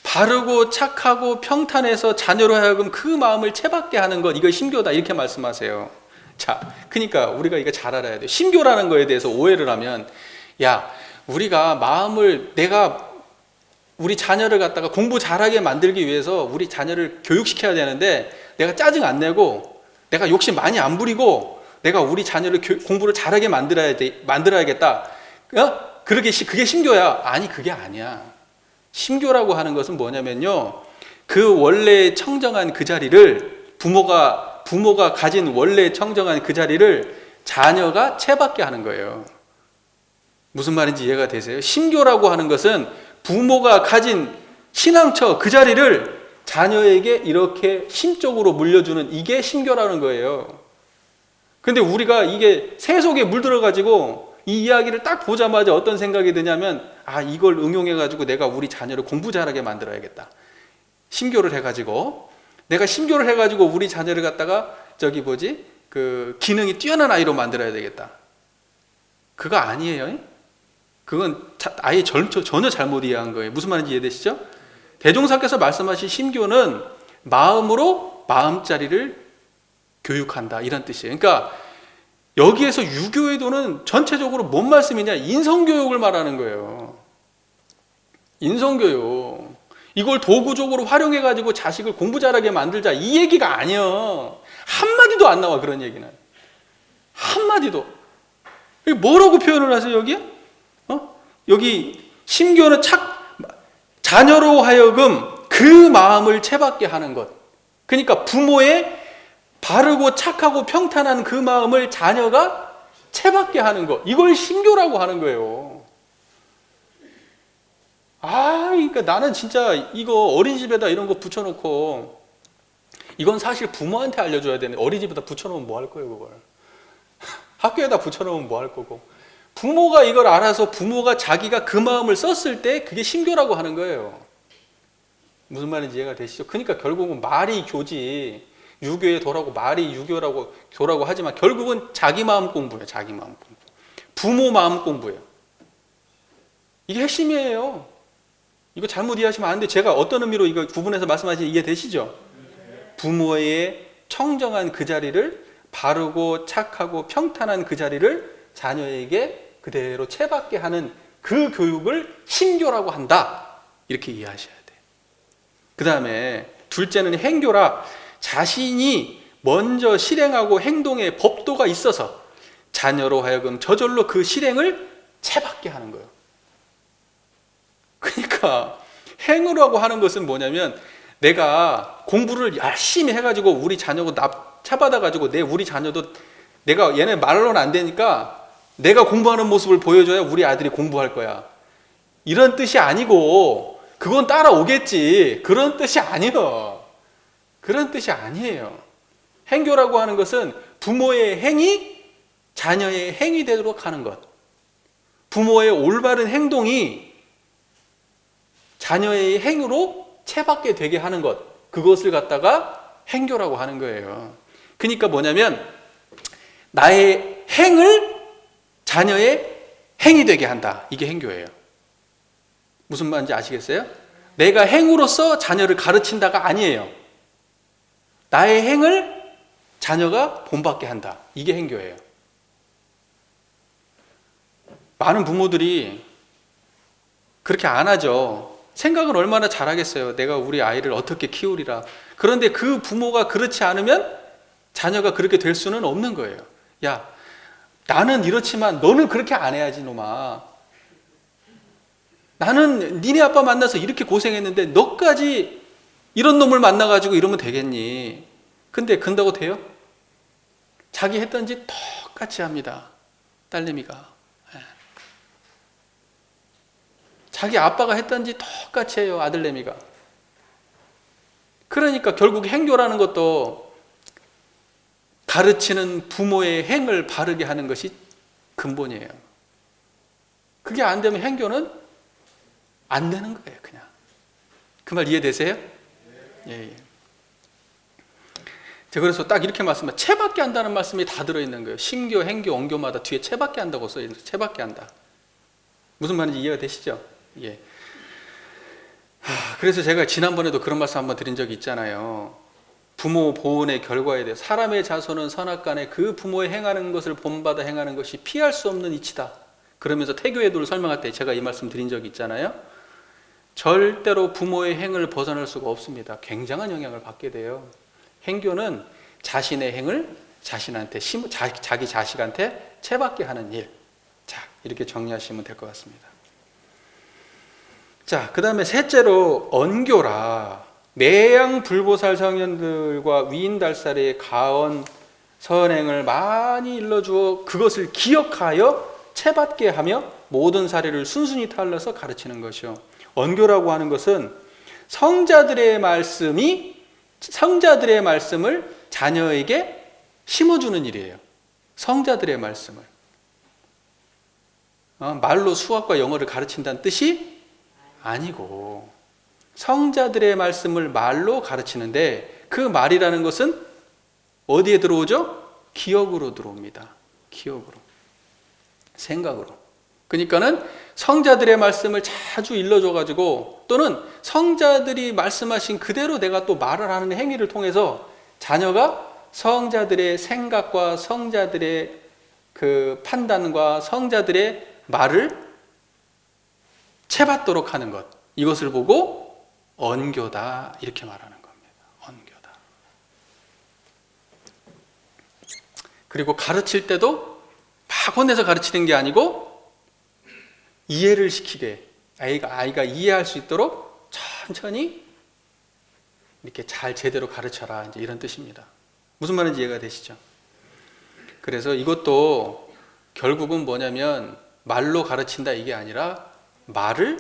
바르고 착하고 평탄해서 자녀로 하여금 그 마음을 채받게 하는 것, 이거 신교다 이렇게 말씀하세요. 자, 그러니까 우리가 이거 잘 알아야 돼요. 신교라는 거에 대해서 오해를 하면, 야, 우리가 우리 자녀를 갖다가 공부 잘하게 만들기 위해서 우리 자녀를 교육시켜야 되는데 내가 짜증 안 내고 내가 욕심 많이 안 부리고 내가 우리 자녀를 공부를 잘하게 만들어야겠다. 그게 심교야. 아니, 그게 아니야. 심교라고 하는 것은 뭐냐면요, 그 원래 청정한 그 자리를 부모가 가진 원래 청정한 그 자리를 자녀가 채받게 하는 거예요. 무슨 말인지 이해가 되세요? 심교라고 하는 것은 부모가 가진 신앙처 그 자리를 자녀에게 이렇게 심적으로 물려주는, 이게 심교라는 거예요. 근데 우리가 이게 새 속에 물들어가지고 이 이야기를 딱 보자마자 어떤 생각이 드냐면, 이걸 응용해가지고 내가 우리 자녀를 공부 잘하게 만들어야겠다. 내가 심교를 해가지고 우리 자녀를 갖다가 기능이 뛰어난 아이로 만들어야 되겠다. 그거 아니에요. 그건 아예 전혀 잘못 이해한 거예요. 무슨 말인지 이해되시죠? 대종사께서 말씀하신 심교는 마음으로 마음자리를 교육한다, 이런 뜻이에요. 그러니까 여기에서 유교의 도는 전체적으로 뭔 말씀이냐? 인성교육을 말하는 거예요. 인성교육. 이걸 도구적으로 활용해가지고 자식을 공부 잘하게 만들자, 이 얘기가 아니야. 한마디도 안 나와, 그런 얘기는. 한마디도. 뭐라고 표현을 하세요, 여기에? 여기 심교는 자녀로 하여금 그 마음을 채받게 하는 것. 그러니까 부모의 바르고 착하고 평탄한 그 마음을 자녀가 채받게 하는 것. 이걸 심교라고 하는 거예요. 그러니까 나는 진짜 이거 어린이집에다 이런 거 붙여놓고, 이건 사실 부모한테 알려줘야 되는데 어린이집에다 붙여놓으면 뭐 할 거예요, 그걸. 학교에다 붙여놓으면 뭐 할 거고. 부모가 이걸 알아서 부모가 자기가 그 마음을 썼을 때 그게 신교라고 하는 거예요. 무슨 말인지 이해가 되시죠? 그러니까 결국은 말이 교지, 유교에 도라고 말이 유교라고 교라고 하지만 결국은 자기 마음 공부예요. 자기 마음 공부. 부모 마음 공부예요. 이게 핵심이에요. 이거 잘못 이해하시면 안 돼. 제가 어떤 의미로 이거 구분해서 말씀하시는지 이해되시죠? 부모의 청정한 그 자리를, 바르고 착하고 평탄한 그 자리를 자녀에게 그대로 채받게 하는 그 교육을 신교라고 한다. 이렇게 이해하셔야 돼요. 그 다음에 둘째는 행교라. 자신이 먼저 실행하고 행동의 법도가 있어서 자녀로 하여금 저절로 그 실행을 채받게 하는 거예요. 그러니까 행으라고 하는 것은 뭐냐면, 내가 공부를 열심히 해가지고 우리 자녀고 차받아가지고 우리 자녀도 내가 얘네 말로는 안 되니까 내가 공부하는 모습을 보여줘야 우리 아들이 공부할 거야. 이런 뜻이 아니고, 그건 따라오겠지. 그런 뜻이 아니에요. 그런 뜻이 아니에요. 행교라고 하는 것은 부모의 행이 자녀의 행이 되도록 하는 것. 부모의 올바른 행동이 자녀의 행으로 채받게 되게 하는 것. 그것을 갖다가 행교라고 하는 거예요. 그러니까 뭐냐면, 나의 행을 자녀의 행이 되게 한다. 이게 행교예요. 무슨 말인지 아시겠어요? 내가 행으로서 자녀를 가르친다가 아니에요. 나의 행을 자녀가 본받게 한다. 이게 행교예요. 많은 부모들이 그렇게 안 하죠. 생각은 얼마나 잘하겠어요. 내가 우리 아이를 어떻게 키우리라. 그런데 그 부모가 그렇지 않으면 자녀가 그렇게 될 수는 없는 거예요. 야, 나는 이렇지만 너는 그렇게 안 해야지, 놈아. 나는 니네 아빠 만나서 이렇게 고생했는데 너까지 이런 놈을 만나가지고 이러면 되겠니? 근데 근다고 돼요? 자기 했던 짓 똑같이 합니다. 딸내미가. 자기 아빠가 했던 짓 똑같이 해요. 아들내미가. 그러니까 결국 행교라는 것도 가르치는 부모의 행을 바르게 하는 것이 근본이에요. 그게 안 되면 행교는 안 되는 거예요. 그냥. 그 말 이해되세요? 예. 그래서 딱 이렇게 말씀하면 채받게 한다는 말씀이 다 들어있는 거예요. 신교, 행교, 언교마다 뒤에 채받게 한다고 써있는 거예요. 채받게 한다. 무슨 말인지 이해가 되시죠? 예. 그래서 제가 지난번에도 그런 말씀 한번 드린 적이 있잖아요. 부모 보훈의 결과에 대해 사람의 자손은 선악간에 그 부모의 행하는 것을 본받아 행하는 것이 피할 수 없는 이치다. 그러면서 태교외도를 설명할 때 제가 이 말씀 드린 적이 있잖아요. 절대로 부모의 행을 벗어날 수가 없습니다. 굉장한 영향을 받게 돼요. 행교는 자신의 행을 자신한테 자기 자식한테 채받게 하는 일. 자, 이렇게 정리하시면 될 것 같습니다. 자, 그 다음에 셋째로 언교라. 매양 불보살 성현들과 위인달살의 가언 선행을 많이 일러주어 그것을 기억하여 채받게 하며 모든 사례를 순순히 타일러서 가르치는 것이요. 언교라고 하는 것은 성자들의 말씀을 자녀에게 심어주는 일이에요. 성자들의 말씀을. 말로 수학과 영어를 가르친다는 뜻이 아니고 성자들의 말씀을 말로 가르치는데, 그 말이라는 것은 어디에 들어오죠? 기억으로 들어옵니다. 기억으로. 생각으로. 그러니까는 성자들의 말씀을 자주 일러줘가지고, 또는 성자들이 말씀하신 그대로 내가 또 말을 하는 행위를 통해서 자녀가 성자들의 생각과 성자들의 그 판단과 성자들의 말을 채받도록 하는 것. 이것을 보고 언교다 이렇게 말하는 겁니다. 언교다. 그리고 가르칠 때도 막 혼내서 가르치는 게 아니고 이해를 시키게, 아이가 이해할 수 있도록 천천히 이렇게 잘 제대로 가르쳐라, 이제 이런 뜻입니다. 무슨 말인지 이해가 되시죠? 그래서 이것도 결국은 뭐냐면 말로 가르친다 이게 아니라 말을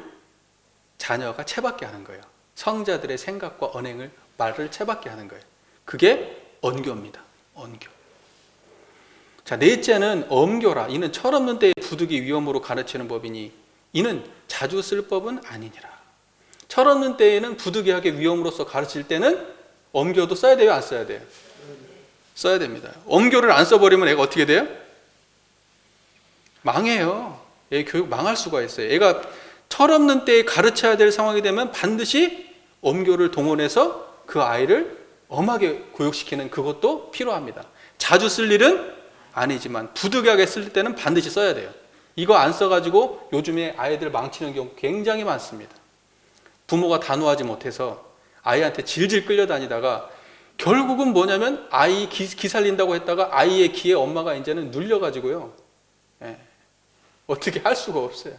자녀가 채받게 하는 거예요. 성자들의 생각과 언행을, 말을 채받게 하는 거예요. 그게 언교입니다. 언교. 자, 넷째는 엄교라. 이는 철없는 때에 부득이 위험으로 가르치는 법이니 이는 자주 쓸 법은 아니니라. 철없는 때에는 부득이하게 위험으로서 가르칠 때는 엄교도 써야 돼요, 안 써야 돼요? 써야 됩니다. 엄교를 안 써버리면 애가 어떻게 돼요? 망해요. 애 교육 망할 수가 있어요. 애가 철없는 때에 가르쳐야 될 상황이 되면 반드시 엄교를 동원해서 그 아이를 엄하게 교육시키는 그것도 필요합니다. 자주 쓸 일은 아니지만 부득이하게 쓸 때는 반드시 써야 돼요. 이거 안 써가지고 요즘에 아이들 망치는 경우 굉장히 많습니다. 부모가 단호하지 못해서 아이한테 질질 끌려다니다가 결국은 뭐냐면 아이 기 살린다고 했다가 아이의 기에 엄마가 이제는 눌려가지고요. 예, 어떻게 할 수가 없어요.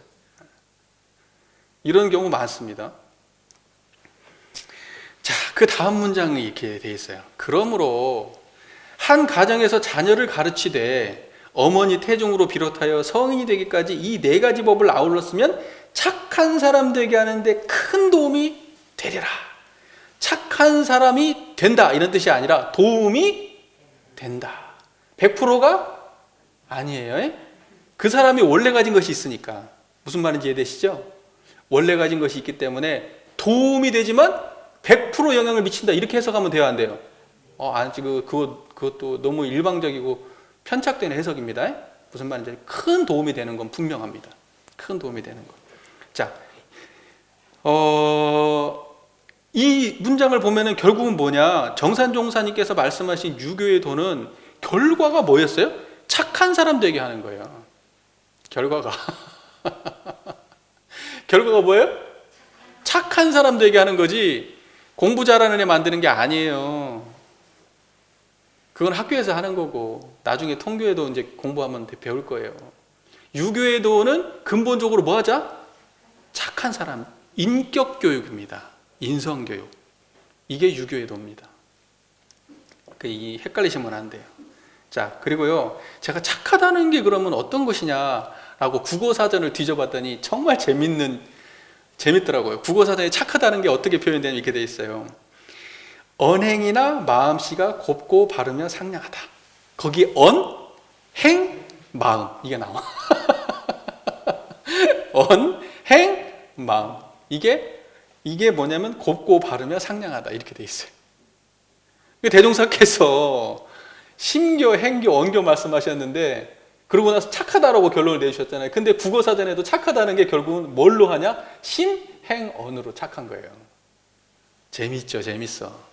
이런 경우 많습니다. 자, 그 다음 문장이 이렇게 돼 있어요. 그러므로 한 가정에서 자녀를 가르치되 어머니 태중으로 비롯하여 성인이 되기까지 이 네 가지 법을 아울렀으면 착한 사람 되게 하는데 큰 도움이 되리라. 착한 사람이 된다 이런 뜻이 아니라 도움이 된다. 100%가 아니에요. 그 사람이 원래 가진 것이 있으니까. 무슨 말인지 이해되시죠? 원래 가진 것이 있기 때문에 도움이 되지만 100% 영향을 미친다 이렇게 해석하면 돼요, 안 돼요? 그것도 너무 일방적이고 편착된 해석입니다. 무슨 말인지 큰 도움이 되는 건 분명합니다. 큰 도움이 되는 것. 자, 이 문장을 보면은 결국은 뭐냐? 정산종사님께서 말씀하신 유교의 도는 결과가 뭐였어요? 착한 사람 되게 하는 거예요. 결과가 뭐예요? 착한 사람 되게 하는 거지 공부 잘하는 애 만드는 게 아니에요. 그건 학교에서 하는 거고 나중에 통교에도 이제 공부하면 배울 거예요. 유교의 도는 근본적으로 뭐 하자? 착한 사람, 인격 교육입니다. 인성 교육. 이게 유교의 도입니다. 이 헷갈리시면 안 돼요. 자, 그리고요, 제가 착하다는 게 그러면 어떤 것이냐라고 국어사전을 뒤져봤더니 정말 재밌더라고요. 국어사전에 착하다는 게 어떻게 표현되냐면 이렇게 돼 있어요. 언행이나 마음씨가 곱고 바르며 상냥하다. 거기 언, 행, 마음 이게 나와. 언, 행, 마음. 이게 뭐냐면 곱고 바르며 상냥하다 이렇게 돼 있어요. 대종사께서 심교, 행교, 언교 말씀하셨는데 그러고 나서 착하다라고 결론을 내주셨잖아요. 근데 국어사전에도 착하다는 게 결국은 뭘로 하냐? 심, 행, 언으로 착한 거예요. 재밌죠, 재밌어.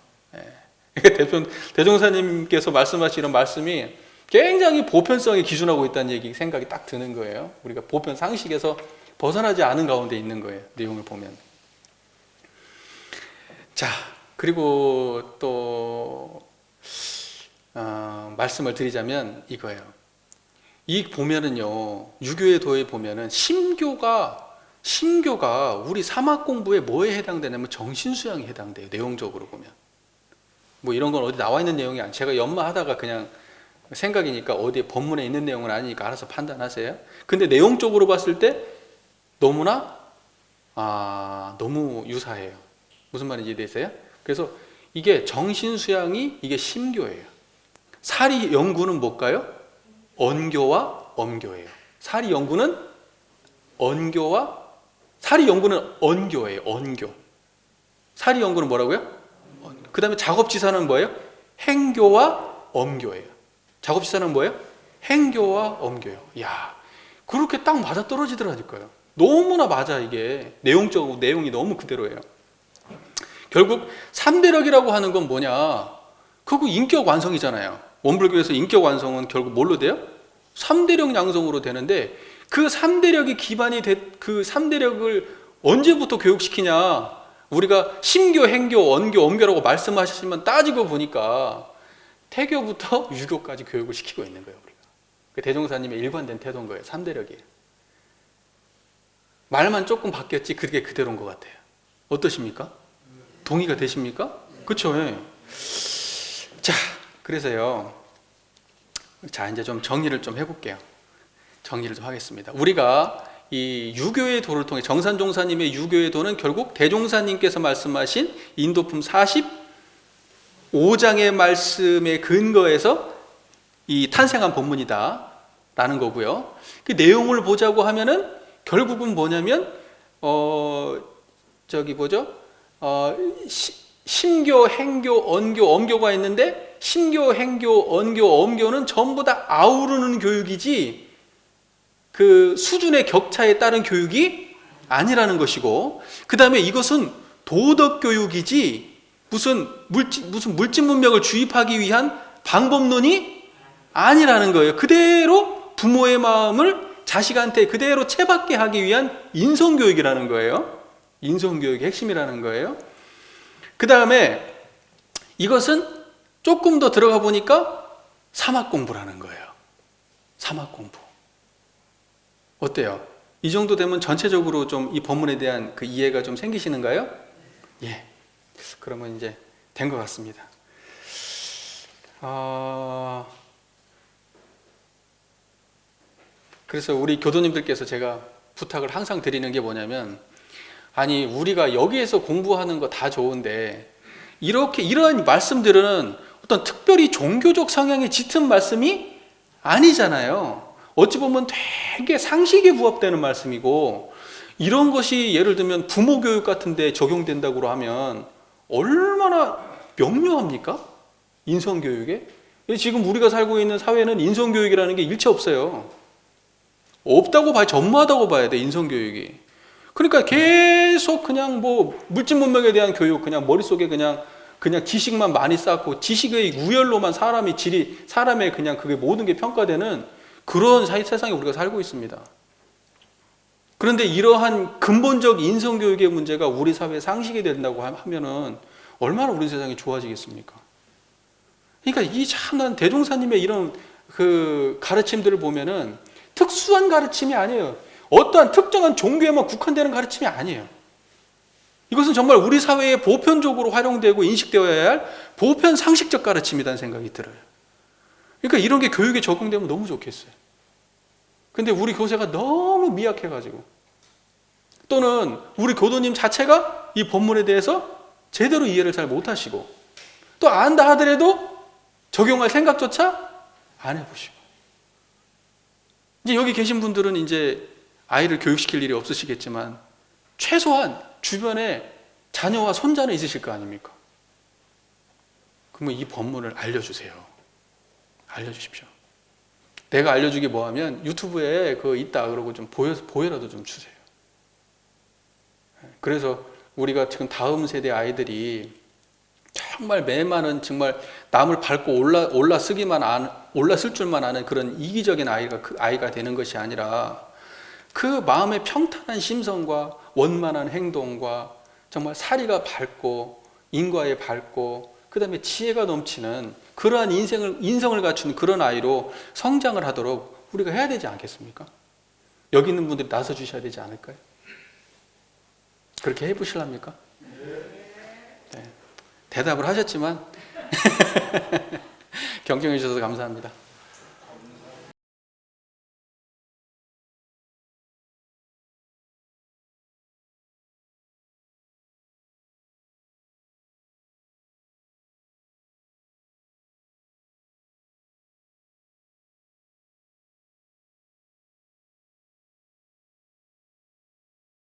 대종사님께서 말씀하시는 말씀이 굉장히 보편성에 기준하고 있다는 생각이 딱 드는 거예요. 우리가 보편 상식에서 벗어나지 않은 가운데 있는 거예요. 내용을 보면. 자, 그리고 또 말씀을 드리자면 이거예요. 이 보면은요, 유교의 도에 보면은 심교가 우리 사막 공부에 뭐에 해당되냐면 정신수양에 해당돼요. 내용적으로 보면. 뭐 이런 건 어디 나와 있는 내용이 아니에요. 제가 연마하다가 그냥 생각이니까 어디에 법문에 있는 내용은 아니니까 알아서 판단하세요. 근데 내용적으로 봤을 때 너무나 너무 유사해요. 무슨 말인지 이해되세요? 그래서 이게 정신수양이 이게 심교예요. 사리 연구는 뭘까요? 언교와 엄교예요. 사리 연구는 언교예요. 언교. 사리 연구는 뭐라고요? 그 다음에 작업지사는 뭐예요? 행교와 엄교예요. 작업지사는 뭐예요? 행교와 엄교예요. 야, 그렇게 딱 맞아 떨어지더라니까요. 너무나 맞아. 이게 내용적으로 내용이 너무 그대로예요. 결국 3대력이라고 하는 건 뭐냐? 그거 인격 완성이잖아요. 원불교에서 인격 완성은 결국 뭘로 돼요? 3대력 양성으로 되는데 그 3대력이 기반이 그 3대력을 언제부터 교육시키냐? 우리가 심교, 행교, 언교, 엄교라고 말씀하시면 따지고 보니까 태교부터 유교까지 교육을 시키고 있는 거예요. 우리가. 대종사님의 일관된 태도인 거예요. 3대력이에요. 말만 조금 바뀌었지 그게 그대로인 것 같아요. 어떠십니까? 동의가 되십니까? 그렇죠. 예. 자, 그래서요. 자, 이제 좀 정리를 좀 해볼게요. 정리를 좀 하겠습니다. 우리가 이 유교의 도를 통해 정산종사님의 유교의 도는 결국 대종사님께서 말씀하신 인도품 45장의 말씀에 근거해서 이 탄생한 본문이다라는 거고요. 그 내용을 보자고 하면은 결국은 뭐냐면 심교, 행교, 언교, 엄교가 있는데 심교, 행교, 언교, 엄교는 전부 다 아우르는 교육이지 그 수준의 격차에 따른 교육이 아니라는 것이고, 그 다음에 이것은 도덕 교육이지 무슨 물질 문명을 주입하기 위한 방법론이 아니라는 거예요. 그대로 부모의 마음을 자식한테 그대로 채받게 하기 위한 인성교육이라는 거예요. 인성교육의 핵심이라는 거예요. 그 다음에 이것은 조금 더 들어가 보니까 사막공부라는 거예요. 사막공부. 어때요? 이 정도 되면 전체적으로 좀 이 본문에 대한 그 이해가 좀 생기시는가요? 예. 그러면 이제 된 것 같습니다. 그래서 우리 교도님들께서 제가 부탁을 항상 드리는 게 뭐냐면, 아니 우리가 여기에서 공부하는 거 다 좋은데 이런 말씀들은 어떤 특별히 종교적 성향에 짙은 말씀이 아니잖아요. 어찌 보면 되게 상식에 부합되는 말씀이고, 이런 것이 예를 들면 부모 교육 같은 데 적용된다고 하면 얼마나 명료합니까? 인성교육에? 지금 우리가 살고 있는 사회는 인성교육이라는 게 일체 없어요. 없다고 봐야, 전무하다고 봐야 돼, 인성교육이. 그러니까 계속 그냥 뭐 물질 문명에 대한 교육, 그냥 머릿속에 그냥 지식만 많이 쌓고 지식의 우열로만 사람의 그냥 그게 모든 게 평가되는 그런 세상에 우리가 살고 있습니다. 그런데 이러한 근본적 인성교육의 문제가 우리 사회에 상식이 된다고 하면은 얼마나 우리 세상이 좋아지겠습니까? 그러니까 이 참난 대종사님의 이런 그 가르침들을 보면은 특수한 가르침이 아니에요. 어떠한 특정한 종교에만 국한되는 가르침이 아니에요. 이것은 정말 우리 사회에 보편적으로 활용되고 인식되어야 할 보편 상식적 가르침이라는 생각이 들어요. 그러니까 이런 게 교육에 적용되면 너무 좋겠어요. 근데 우리 교세가 너무 미약해가지고, 또는 우리 교도님 자체가 이 본문에 대해서 제대로 이해를 잘 못하시고, 또 안다 하더라도 적용할 생각조차 안 해보시고, 이제 여기 계신 분들은 이제 아이를 교육시킬 일이 없으시겠지만 최소한 주변에 자녀와 손자는 있으실 거 아닙니까? 그러면 이 본문을 알려주세요. 알려주십시오. 내가 알려주기 뭐하면 유튜브에 그거 있다 그러고 좀 보여라도 좀 주세요. 그래서 우리가 지금 다음 세대 아이들이 정말 매만은 정말 남을 밟고 올라쓸 줄만 아는 그런 이기적인 아이가 되는 것이 아니라, 그 마음의 평탄한 심성과 원만한 행동과 정말 사리가 밝고 인과에 밝고 그 다음에 지혜가 넘치는 그러한 인성을 갖춘 그런 아이로 성장을 하도록 우리가 해야 되지 않겠습니까? 여기 있는 분들이 나서 주셔야 되지 않을까요? 그렇게 해보실랍니까? 네. 대답을 하셨지만 경청해 주셔서 감사합니다.